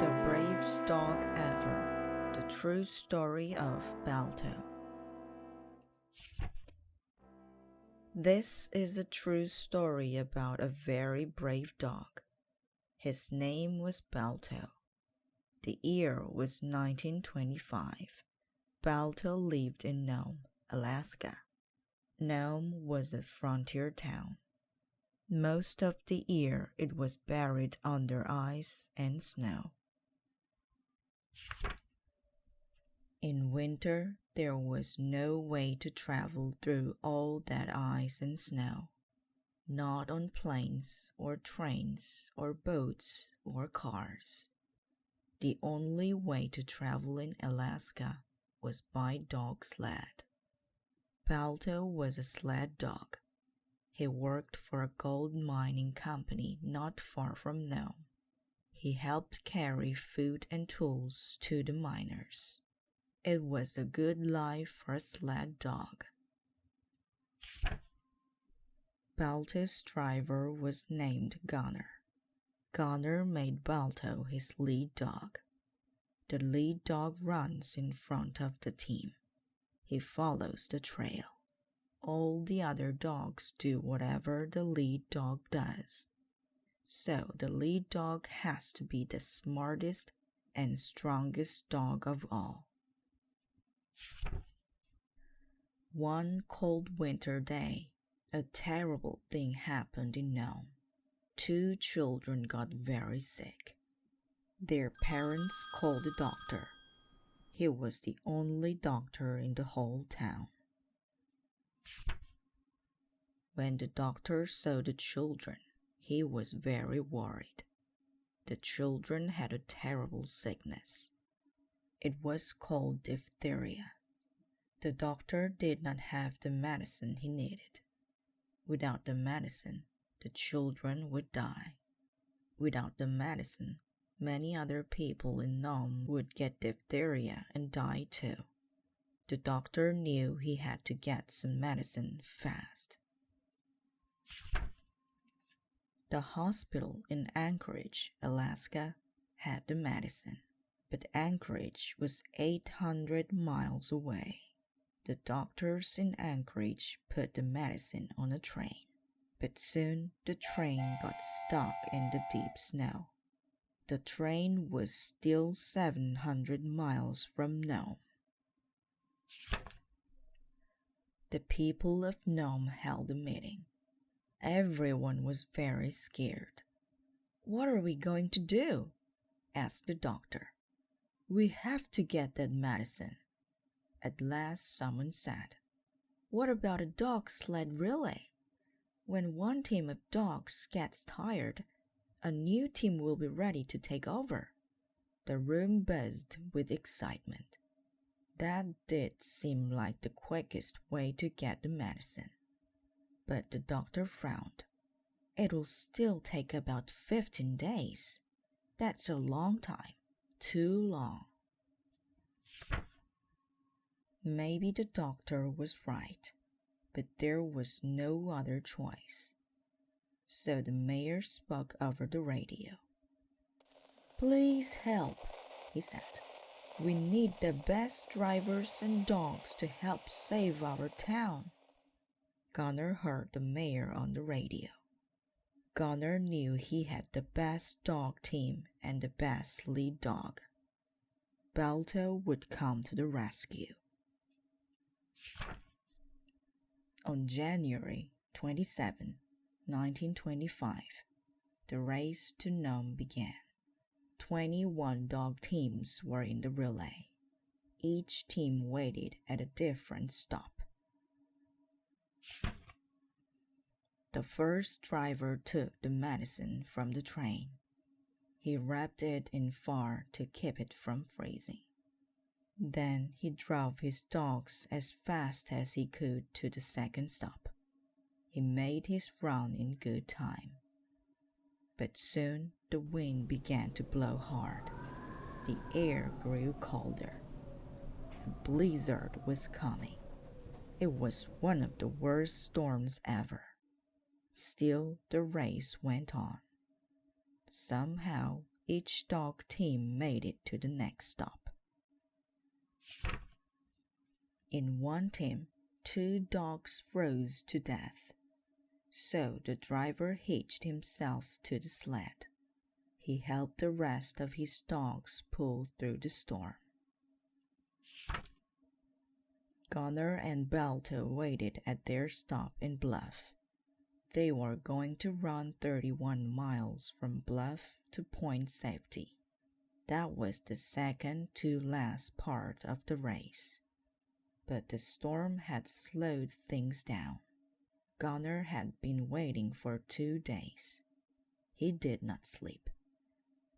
The bravest dog ever. The true story of BALTO. This is a true story about a very brave dog. His name was BALTO. The year was 1925. BALTO lived in Nome, Alaska. Nome was a frontier town. Most of the year it was buried under ice and snow. In winter, there was no way to travel through all that ice and snow, not on planes or trains or boats or cars. The only way to travel in Alaska was by dog sled. BALTO was a sled dog. He worked for a gold mining company not far from Nome. He helped carry food and tools to the miners. It was a good life for a sled dog. BALTO's driver was named Gunner. Gunner made BALTO his lead dog. The lead dog runs in front of the team. He follows the trail. All the other dogs do whatever the lead dog does. So the lead dog has to be the smartest and strongest dog of all. One cold winter day, a terrible thing happened in Nome. 2 children got very sick. Their parents called the doctor. He was the only doctor in the whole town. When the doctor saw the children, he was very worried. The children had a terrible sickness. It was called diphtheria. The doctor did not have the medicine he needed. Without the medicine, the children would die. Without the medicine, many other people in Nome would get diphtheria and die too. The doctor knew he had to get some medicine fast. The hospital in Anchorage, Alaska, had the medicine, but Anchorage was 800 miles away. The doctors in Anchorage put the medicine on a train, but soon the train got stuck in the deep snow. The train was still 700 miles from Nome. The people of Nome held a meeting. Everyone was very scared. "What are we going to do?" asked the doctor. "We have to get that medicine." At last someone said, "What about a dog sled relay? When one team of dogs gets tired, a new team will be ready to take over." The room buzzed with excitement. That did seem like the quickest way to get the medicine. But the doctor frowned. "It'll still take about 15 days. That's a long time. Too long." Maybe the doctor was right, but there was no other choice. So the mayor spoke over the radio. "Please help," he said. "We need the best drivers and dogs to help save our town." Gunner heard the mayor on the radio. Gunner knew he had the best dog team and the best lead dog. BALTO would come to the rescue. On January 27, 1925, the race to Nome began. 21 dog teams were in the relay. Each team waited at a different stop. The first driver took the medicine from the train. He wrapped it in fur to keep it from freezing. Then he drove his dogs as fast as he could to the second stop. He made his run in good time. But soon the wind began to blow hard. The air grew colder. A blizzard was coming. It was one of the worst storms ever. Still, the race went on. Somehow, each dog team made it to the next stop. In one team, 2 dogs froze to death, so the driver hitched himself to the sled. He helped the rest of his dogs pull through the storm. Gunner and BALTO waited at their stop in Bluff. They were going to run 31 miles from Bluff to Point Safety. That was the second to last part of the race. But the storm had slowed things down. Gunner had been waiting for 2 days. He did not sleep.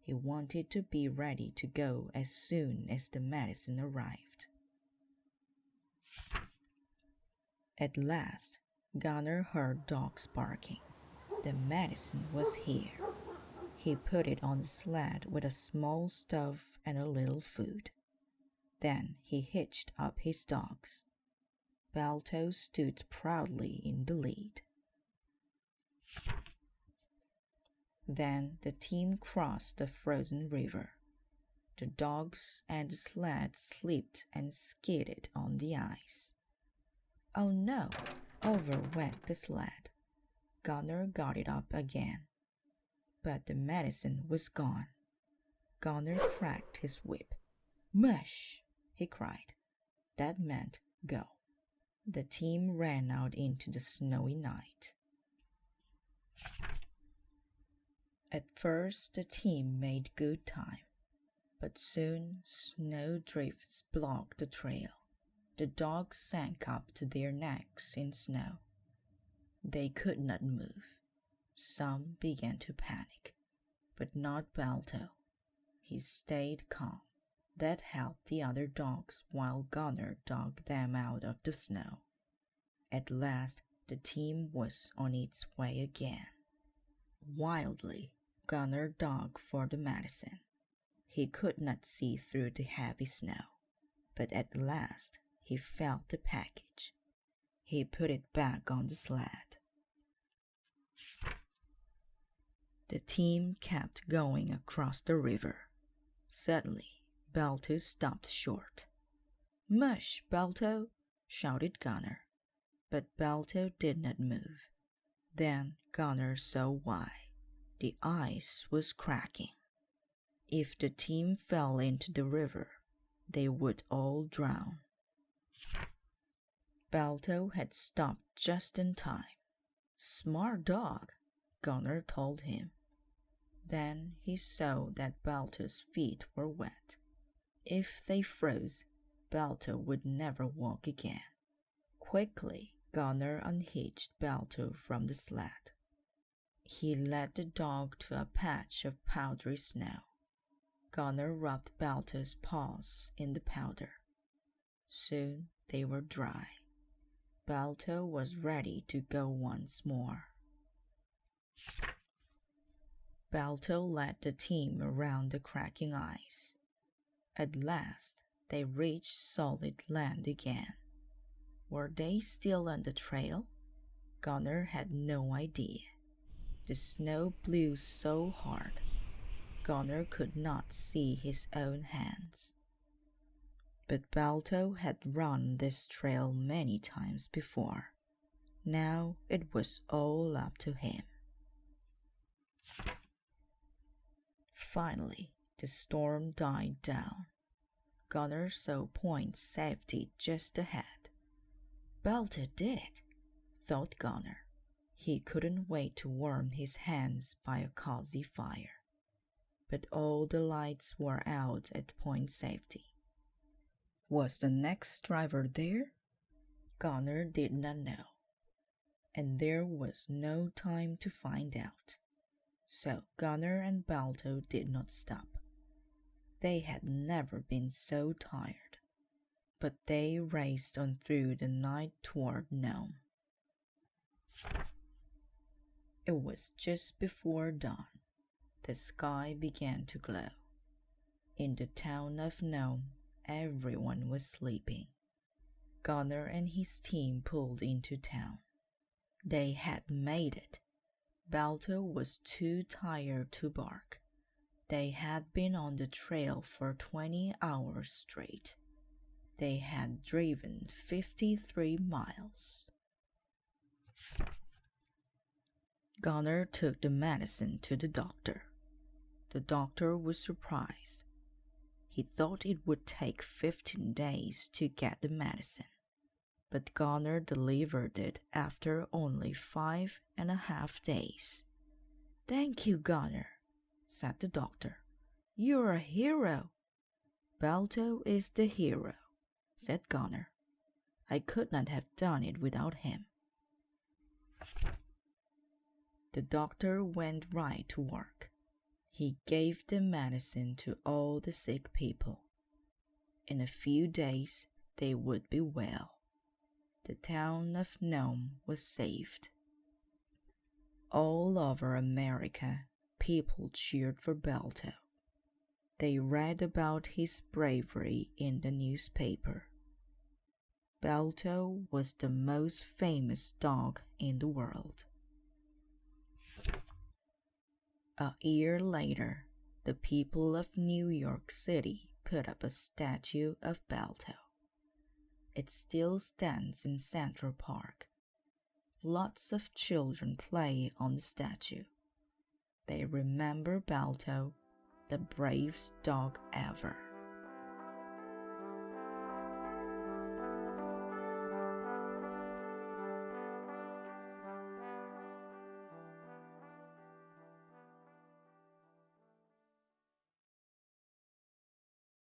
He wanted to be ready to go as soon as the medicine arrived. At last, Gunner heard dogs barking. The medicine was here. He put it on the sled with a small stove and a little food. Then he hitched up his dogs. BALTO stood proudly in the lead. Then the team crossed the frozen river. The dogs and the sled slipped and skidded on the ice. Oh no! Over went the sled. Gunner got it up again. But the medicine was gone. Gunner cracked his whip. Mush! He cried. That meant go. The team ran out into the snowy night. At first, the team made good time, but soon snow drifts blocked the trail. The dogs sank up to their necks in snow. They could not move. Some began to panic, but not BALTO. He stayed calm. That helped the other dogs while Gunner dug them out of the snow. At last, the team was on its way again. Wildly, Gunner dug for the medicine. He could not see through the heavy snow, but at last he felt the package. He put it back on the sled. The team kept going across the river. Suddenly, BALTO stopped short. Mush, BALTO! Shouted Gunner. But BALTO did not move. Then Gunner saw why. The ice was cracking. If the team fell into the river, they would all drown. BALTO had stopped just in time. Smart dog, Gunner told him. Then he saw that BALTO's feet were wet. If they froze, BALTO would never walk again. Quickly, Gunner unhitched BALTO from the sled. He led the dog to a patch of powdery snow. Gunner rubbed BALTO's paws in the powder. Soon they were dry. BALTO was ready to go once more. BALTO led the team around the cracking ice. At last, they reached solid land again. Were they still on the trail? Gunner had no idea. The snow blew so hard, Gunner could not see his own hands. But BALTO had run this trail many times before. Now it was all up to him. Finally, the storm died down. Gunner saw Point Safety just ahead. BALTO did it, thought Gunner. He couldn't wait to warm his hands by a cozy fire. But all the lights were out at Point Safety. Was the next driver there? Gunner did not know. And there was no time to find out. So Gunner and BALTO did not stop. They had never been so tired, but they raced on through the night toward Nome. It was just before dawn. The sky began to glow. In the town of Nome, everyone was sleeping. Gunner and his team pulled into town. They had made it. BALTO was too tired to bark. They had been on the trail for 20 hours straight. They had driven 53 miles. Gunnar took the medicine to the doctor. The doctor was surprised. He thought it would take 15 days to get the medicine, but Gunnar delivered it after only 5.5 days. "Thank you, Gunnar," said the doctor. "You're a hero." "BALTO is the hero," said Gunnar. "I could not have done it without him." The doctor went right to work. He gave the medicine to all the sick people. In a few days, they would be well. The town of Nome was saved. All over America, people cheered for BALTO. They read about his bravery in the newspaper. BALTO was the most famous dog in the world. A year later, the people of New York City put up a statue of BALTO. It still stands in Central Park. Lots of children play on the statue. They remember BALTO, the bravest dog ever.